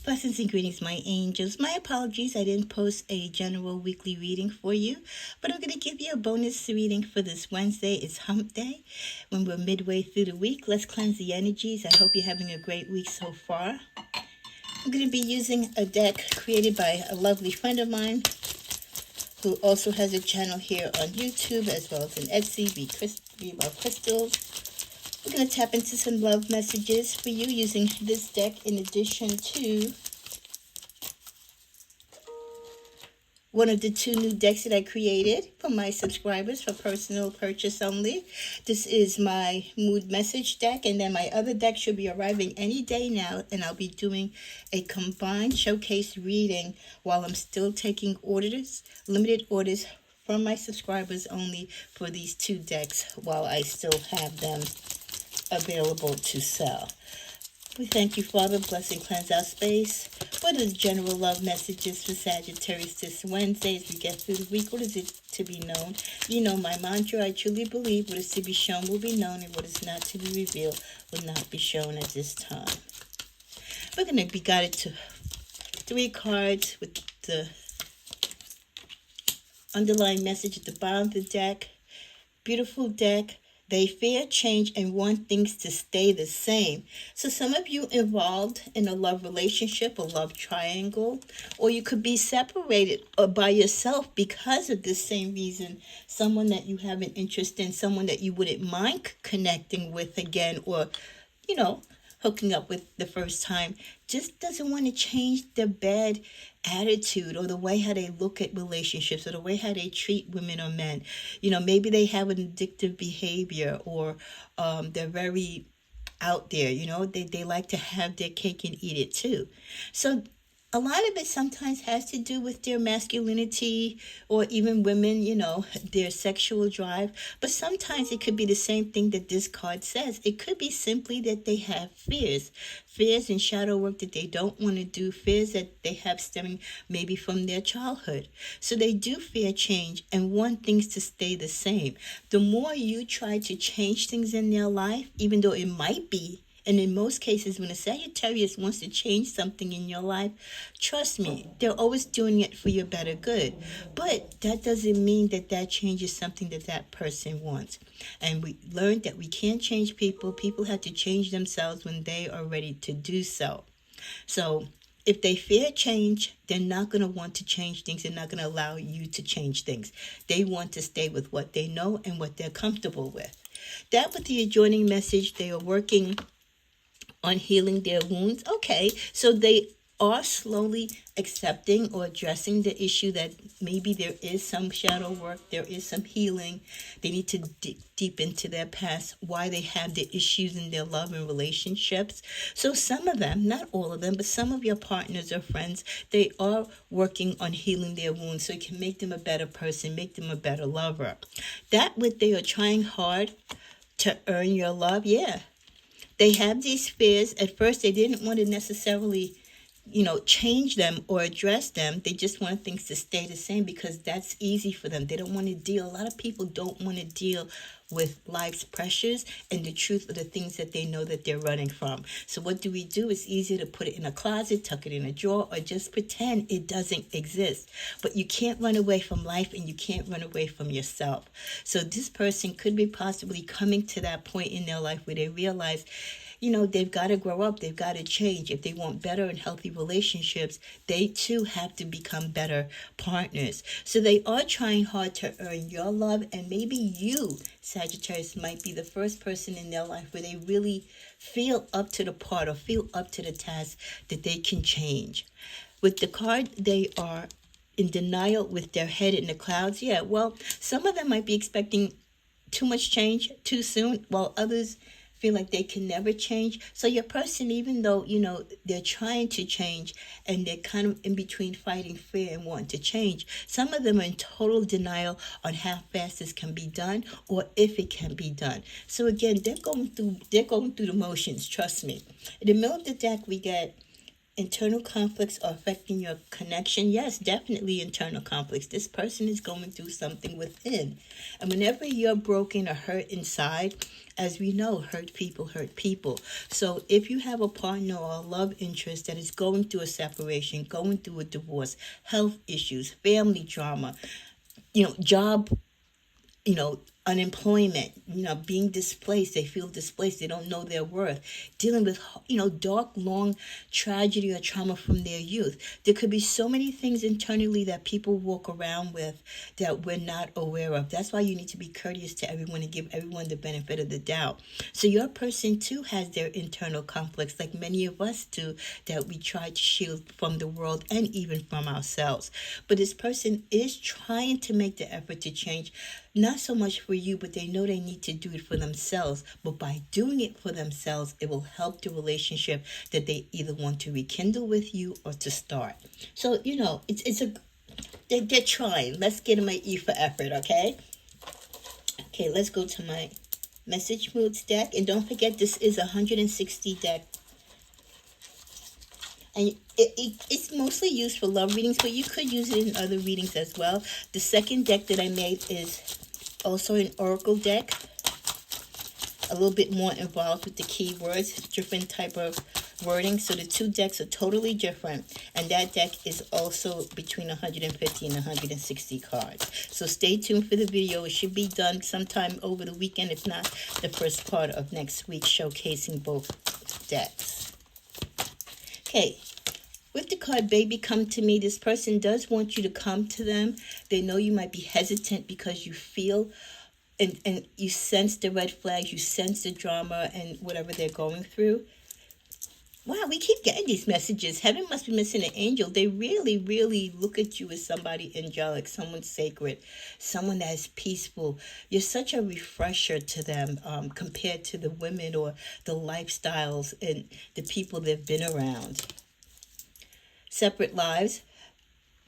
Blessings and greetings, my angels. My apologies, I didn't post a general weekly reading for you, but I'm going to give you a bonus reading for this Wednesday. It's Hump Day. When we're midway through the week, let's cleanse the energies. I hope you're having a great week so far. I'm going to be using a deck created by a lovely friend of mine who also has a channel here on YouTube as well as an Etsy, Be About Crystals. We're going to tap into some love messages for you using this deck in addition to one of the two new decks that I created for my subscribers for personal purchase only. This is my mood message deck, and then my other deck should be arriving any day now, and I'll be doing a combined showcase reading while I'm still taking orders, limited orders from my subscribers only for these two decks while I still have them available to sell. We thank you, Father. Bless and cleanse our space. What are the general love messages for Sagittarius this Wednesday as we get through the week? What is it to be known? You know my mantra. I truly believe what is to be shown will be known, and what is not to be revealed will not be shown at this time. We're going to be guided to 3 cards with the underlying message at the bottom of the deck. Beautiful deck. They fear change and want things to stay the same. So some of you involved in a love relationship, a love triangle, or you could be separated or by yourself because of this same reason. Someone that you have an interest in, someone that you wouldn't mind connecting with again, or, hooking up with the first time, just doesn't want to change their bad attitude or the way how they look at relationships or the way how they treat women or men. Maybe they have an addictive behavior, or they're very out there. They like to have their cake and eat it too. So a lot of it sometimes has to do with their masculinity, or even women, their sexual drive. But sometimes it could be the same thing that this card says. It could be simply that they have fears and shadow work that they don't want to do, fears that they have stemming maybe from their childhood. So they do fear change and want things to stay the same. The more you try to change things in their life, even though it might be, and in most cases, when a Sagittarius wants to change something in your life, trust me, they're always doing it for your better good. But that doesn't mean that that change is something that that person wants. And we learned that we can't change people. People have to change themselves when they are ready to do so. So if they fear change, they're not going to want to change things. They're not going to allow you to change things. They want to stay with what they know and what they're comfortable with. That with the adjoining message, they are working on healing their wounds. Okay, so they are slowly accepting or addressing the issue that maybe there is some shadow work, there is some healing. They need to dig deep into their past, why they have the issues in their love and relationships. So some of them, not all of them, but some of your partners or friends, they are working on healing their wounds so it can make them a better person, make them a better lover. That what they are trying hard to earn your love, yeah. They have these fears. At first, they didn't want to necessarily, change them or address them. They just want things to stay the same because that's easy for them. They don't want to deal. A lot of people don't want to deal with life's pressures and the truth of the things that they know that they're running from. So what do? It's easier to put it in a closet, tuck it in a drawer, or just pretend it doesn't exist. But you can't run away from life, and you can't run away from yourself. So this person could be possibly coming to that point in their life where they realize, they've got to grow up. They've got to change. If they want better and healthy relationships, they too have to become better partners. So they are trying hard to earn your love. And maybe you, Sagittarius, might be the first person in their life where they really feel up to the part or feel up to the task that they can change. With the card, they are in denial with their head in the clouds. Yeah, well, some of them might be expecting too much change too soon, while others feel like they can never change. So your person, even though, they're trying to change and they're kind of in between fighting fear and wanting to change, some of them are in total denial on how fast this can be done or if it can be done. So again, they're going through the motions, trust me. In the middle of the deck, we get internal conflicts are affecting your connection. Yes, definitely internal conflicts. This person is going through something within. And whenever you're broken or hurt inside, as we know, hurt people hurt people. So if you have a partner or a love interest that is going through a separation, going through a divorce, health issues, family drama, job, unemployment, being displaced, they feel displaced, they don't know their worth, dealing with, dark, long tragedy or trauma from their youth. There could be so many things internally that people walk around with that we're not aware of. That's why you need to be courteous to everyone and give everyone the benefit of the doubt. So your person too has their internal conflicts, like many of us do, that we try to shield from the world and even from ourselves. But this person is trying to make the effort to change, not so much for you, but they know they need to do it for themselves. But by doing it for themselves, it will help the relationship that they either want to rekindle with you or to start. So, they're trying. Let's get them an E for effort, okay? Okay, let's go to my message moods deck. And don't forget, this is a 160 deck. And it's mostly used for love readings, but you could use it in other readings as well. The second deck that I made is also an oracle deck, a little bit more involved with the keywords, different type of wording. So the two decks are totally different, and that deck is also between 150 and 160 cards. So stay tuned for the video. It should be done sometime over the weekend, if not the first part of next week, showcasing both decks. Okay, with the card Baby Come to Me, this person does want you to come to them. They know you might be hesitant because you feel and you sense the red flags, you sense the drama and whatever they're going through. Wow, we keep getting these messages. Heaven must be missing an angel. They really, really look at you as somebody angelic, someone sacred, someone that is peaceful. You're such a refresher to them compared to the women or the lifestyles and the people they've been around. Separate lives.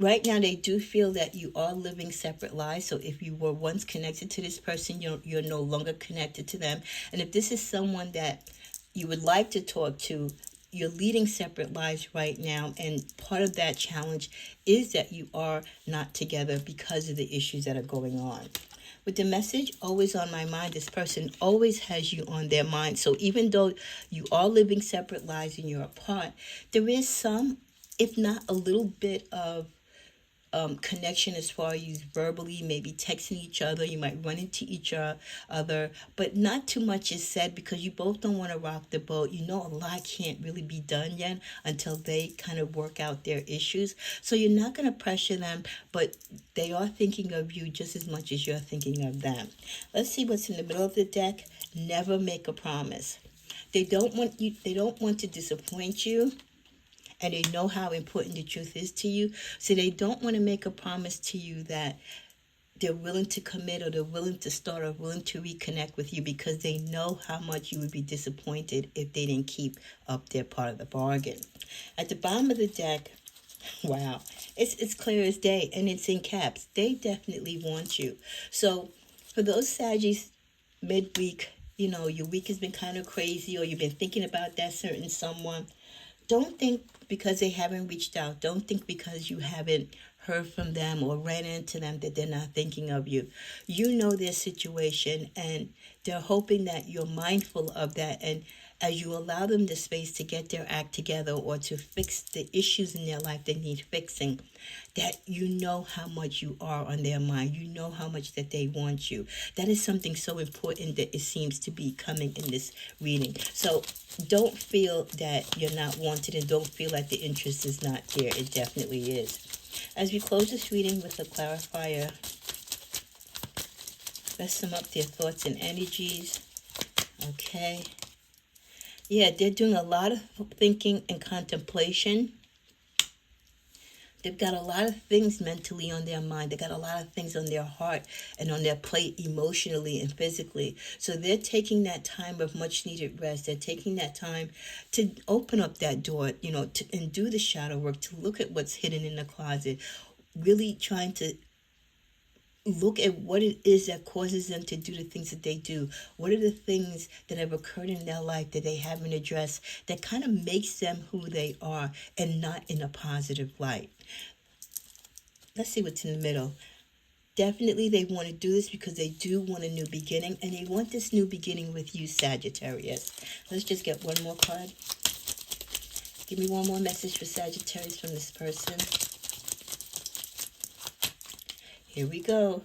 Right now, they do feel that you are living separate lives. So if you were once connected to this person, you're no longer connected to them. And if this is someone that you would like to talk to, you're leading separate lives right now. And part of that challenge is that you are not together because of the issues that are going on. With the message always on my mind, this person always has you on their mind. So even though you are living separate lives and you're apart, there is some, if not a little bit of connection as far as verbally, maybe texting each other. You might run into each other, but not too much is said because you both don't want to rock the boat. You know, a lot can't really be done yet until they kind of work out their issues. So you're not going to pressure them, but they are thinking of you just as much as you're thinking of them. Let's see what's in the middle of the deck. Never make a promise. They don't want you. They don't want to disappoint you. And they know how important the truth is to you. So they don't want to make a promise to you that they're willing to commit or they're willing to start or willing to reconnect with you because they know how much you would be disappointed if they didn't keep up their part of the bargain. At the bottom of the deck, wow, it's clear as day and it's in caps. They definitely want you. So for those Saggies midweek, your week has been kind of crazy or you've been thinking about that certain someone. Don't think because they haven't reached out. Don't think because you haven't heard from them or ran into them that they're not thinking of you. You know their situation and they're hoping that you're mindful of that. And as you allow them the space to get their act together or to fix the issues in their life that need fixing, that you know how much you are on their mind. You know how much that they want you. That is something so important that it seems to be coming in this reading. So don't feel that you're not wanted and don't feel like the interest is not there. It definitely is. As we close this reading with a clarifier, let's sum up their thoughts and energies. Okay. Yeah, they're doing a lot of thinking and contemplation. They've got a lot of things mentally on their mind. They got a lot of things on their heart and on their plate emotionally and physically. So they're taking that time of much needed rest. They're taking that time to open up that door, and do the shadow work, to look at what's hidden in the closet, really trying to look at what it is that causes them to do the things that they do. What are the things that have occurred in their life that they haven't addressed that kind of makes them who they are and not in a positive light? Let's see what's in the middle. Definitely they want to do this because they do want a new beginning, and they want this new beginning with you, Sagittarius. Let's just get one more card. Give me one more message for Sagittarius from this person. Here we go.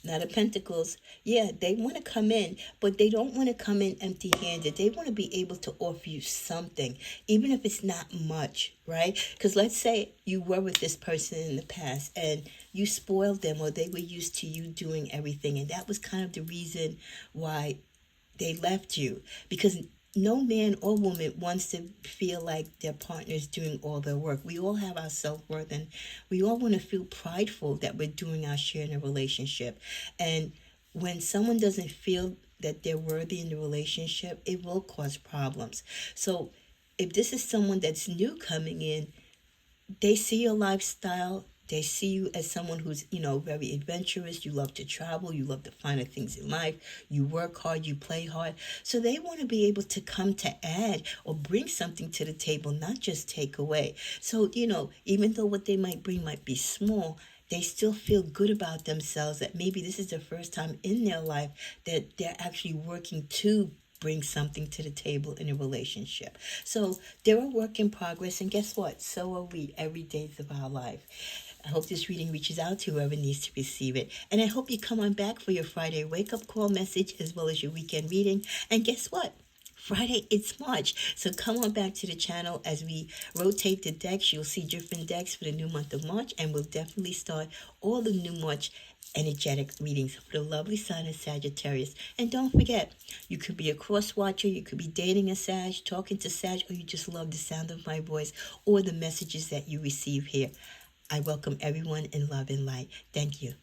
Knight of Pentacles. Yeah, they want to come in, but they don't want to come in empty-handed. They want to be able to offer you something, even if it's not much, right? Because let's say you were with this person in the past and you spoiled them, or they were used to you doing everything, and that was kind of the reason why they left you. Because no man or woman wants to feel like their partner is doing all their work. We all have our self-worth, and we all want to feel prideful that we're doing our share in a relationship. And when someone doesn't feel that they're worthy in the relationship, it will cause problems. So if this is someone that's new coming in, they see your lifestyle. They see you as someone who's, very adventurous. You love to travel. You love the finer things in life. You work hard. You play hard. So they want to be able to come to add or bring something to the table, not just take away. So, even though what they might bring might be small, they still feel good about themselves, that maybe this is the first time in their life that they're actually working to bring something to the table in a relationship. So they're a work in progress, and guess what? So are we every day of our life. I hope this reading reaches out to whoever needs to receive it. And I hope you come on back for your Friday wake-up call message as well as your weekend reading. And guess what? Friday, it's March. So come on back to the channel as we rotate the decks. You'll see different decks for the new month of March, and we'll definitely start all the new March energetic readings for the lovely sign of Sagittarius. And don't forget, you could be a cross watcher, you could be dating a Sag, talking to Sag, or you just love the sound of my voice or the messages that you receive here. I welcome everyone in love and light. Thank you.